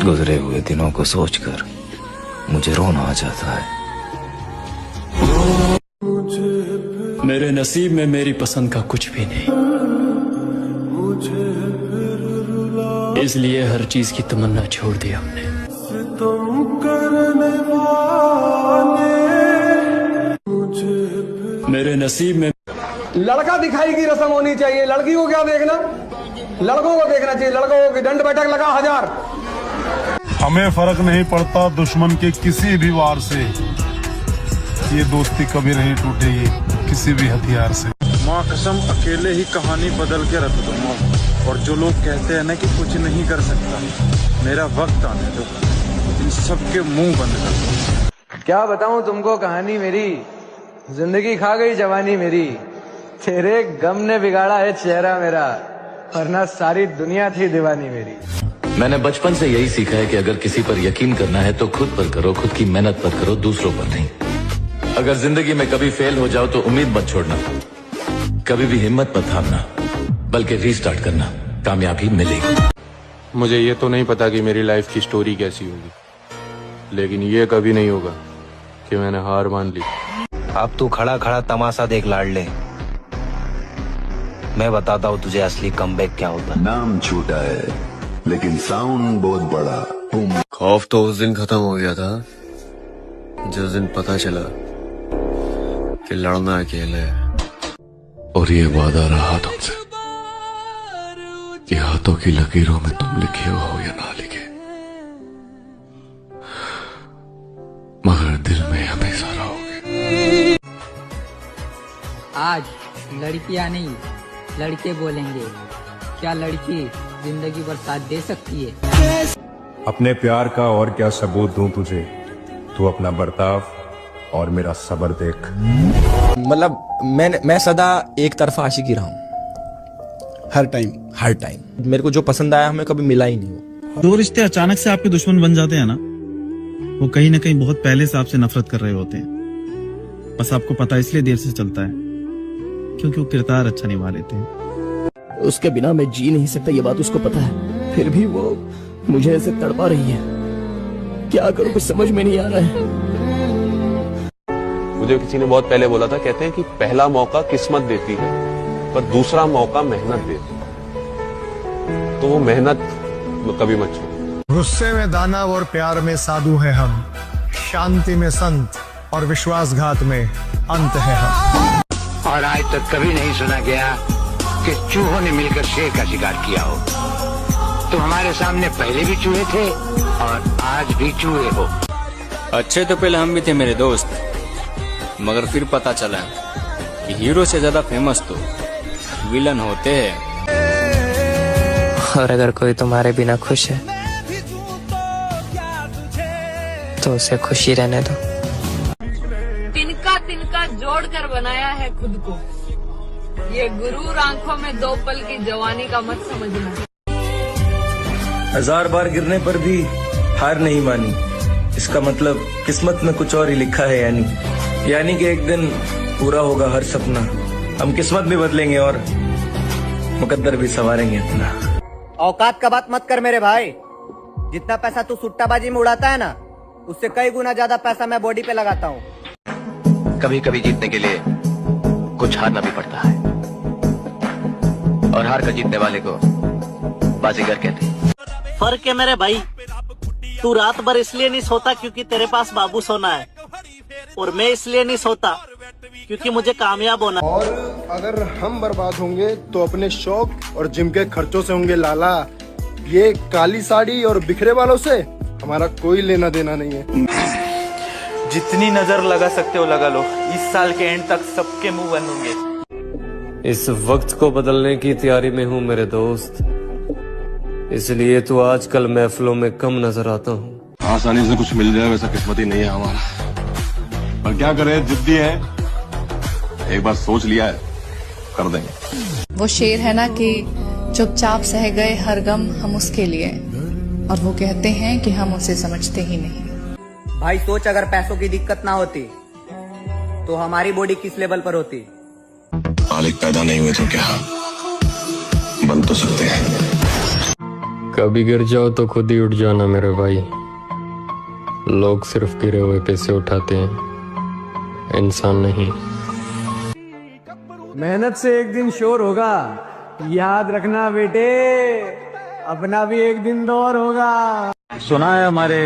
गुजरे हुए दिनों को सोचकर मुझे रोना आ जाता है। मेरे नसीब में मेरी पसंद का कुछ भी नहीं, इसलिए हर चीज की तमन्ना छोड़ दी हमने। मेरे नसीब में लड़का दिखाई की रस्म होनी चाहिए, लड़की को क्या देखना, लड़कों को देखना चाहिए। लड़कों को दंड बैठक लगा 1000। हमें फर्क नहीं पड़ता दुश्मन के किसी भी वार से, ये दोस्ती कभी नहीं टूटेगी किसी भी हथियार से। माँ कसम अकेले ही कहानी बदल के रख दूंगा। और जो लोग कहते हैं ना कि कुछ नहीं कर सकता, मेरा वक्त आने दो, इन सबके मुंह बंद कर दो। क्या बताऊं तुमको कहानी मेरी, जिंदगी खा गई जवानी मेरी। तेरे गम ने बिगाड़ा है चेहरा मेरा, वरना सारी दुनिया थी दीवानी मेरी। मैंने बचपन से यही सीखा है कि अगर किसी पर यकीन करना है तो खुद पर करो, खुद की मेहनत पर करो, दूसरों पर नहीं। अगर जिंदगी में कभी फेल हो जाओ तो उम्मीद मत छोड़ना, कभी भी हिम्मत मत हारना, बल्कि रीस्टार्ट करना, कामयाबी मिलेगी। मुझे ये तो नहीं पता कि मेरी लाइफ की स्टोरी कैसी होगी, लेकिन ये कभी नहीं होगा कि मैंने हार मान ली। अब तू खड़ा खड़ा तमाशा देख लाडले, मैं बताता हूँ तुझे असली कमबैक क्या होता है। नाम छोटा है लेकिन साउंड बहुत बड़ा। बूम। खौफ तो उस दिन खत्म हो गया था जिस दिन पता चला कि लड़ना अकेले है। और ये वादा रहा तुमसे कि हाथों की लकीरों में तुम लिखे हो या ना लिखे, मगर दिल में हमेशा रहोगे। आज लड़कियां नहीं लड़के बोलेंगे, क्या लड़की जिंदगी भर साथ दे सकती है? अपने प्यार का और क्या सबूत दूं तुझे, तू अपना बर्ताव और मेरा सब्र देख। मतलब मैं सदा एक तरफा आशिकी रहा हूँ, हर टाइम मेरे को जो पसंद आया हमें कभी मिला ही नहीं। दो रिश्ते अचानक से आपके दुश्मन बन जाते हैं ना, वो कहीं ना कहीं बहुत पहले से आपसे नफरत कर रहे होते हैं, बस आपको पता इसलिए देर से चलता है क्योंकि वो किरदार अच्छा निभा लेते हैं। उसके बिना मैं जी नहीं सकता, ये बात उसको पता है, फिर भी वो मुझे ऐसे तड़पा रही है। क्या करूं कुछ समझ में नहीं आ रहा है। मुझे किसी ने बहुत पहले बोला था, कहते हैं कि पहला मौका किस्मत देती है पर दूसरा मौका मेहनत देती है, तो वो मेहनत कभी मत छोड़ो। गुस्से में दानव और प्यार में साधु है हम, शांति में संत और विश्वासघात में अंत है हम। और आज तक कभी नहीं सुना गया कि चूहों ने मिलकर शेर का शिकार किया हो। तुम हमारे सामने पहले भी चूहे थे और आज भी चूहे हो। अच्छे तो पहले हम भी थे मेरे दोस्त, मगर फिर पता चला कि हीरो से ज्यादा फेमस तो विलन होते हैं। और अगर कोई तुम्हारे बिना खुश है तो उसे खुशी रहने दो। तिनका तिनका जोड़कर बनाया है खुद को, ये गुरूर आंखों में 2 पल की जवानी का मत समझना। 1000 बार गिरने पर भी हार नहीं मानी, इसका मतलब किस्मत में कुछ और ही लिखा है। यानी कि एक दिन पूरा होगा हर सपना, हम किस्मत भी बदलेंगे और मुकद्दर भी संवारेंगे अपना। औकात का बात मत कर मेरे भाई, जितना पैसा तू सुट्टाबाजी में उड़ाता है ना, उससे कई गुना ज्यादा पैसा मैं बॉडी पे लगाता हूँ। कभी कभी जीतने के लिए कुछ हारना भी पड़ता है, और हार कर जीतने वाले को बाजीगर कहते हैं। फर्क है मेरे भाई, तू रात भर इसलिए नहीं सोता क्योंकि तेरे पास बाबू सोना है, और मैं इसलिए नहीं सोता क्योंकि मुझे कामयाब होना। और अगर हम बर्बाद होंगे तो अपने शौक और जिम के खर्चों से होंगे लाला। ये काली साड़ी और बिखरे वालों से हमारा कोई लेना देना नहीं है। जितनी नजर लगा सकते हो लगा लो, इस साल के एंड तक सबके मुंह बंद होंगे। इस वक्त को बदलने की तैयारी में हूँ मेरे दोस्त, इसलिए तो आजकल महफिलों में कम नजर आता हूँ। आसानी से कुछ मिल जाए वैसा किस्मत ही नहीं है हमारा, पर क्या करें, जिद्दी है, एक बार सोच लिया है कर देंगे। वो शेर है ना कि चुपचाप सह गए हर गम हम उसके लिए, और वो कहते हैं कि हम उसे समझते ही नहीं। भाई सोच, अगर पैसों की दिक्कत ना होती तो हमारी बॉडी किस लेवल पर होती। मालिक पैदा नहीं हुए तो क्या बन तो सकते हैं। कभी गिर जाओ तो खुद ही उठ जाना मेरे भाई। लोग सिर्फ गिरे हुए पैसे उठाते हैं, इंसान नहीं। मेहनत से एक दिन शोर होगा, याद रखना बेटे, अपना भी एक दिन दौर होगा। सुना है हमारे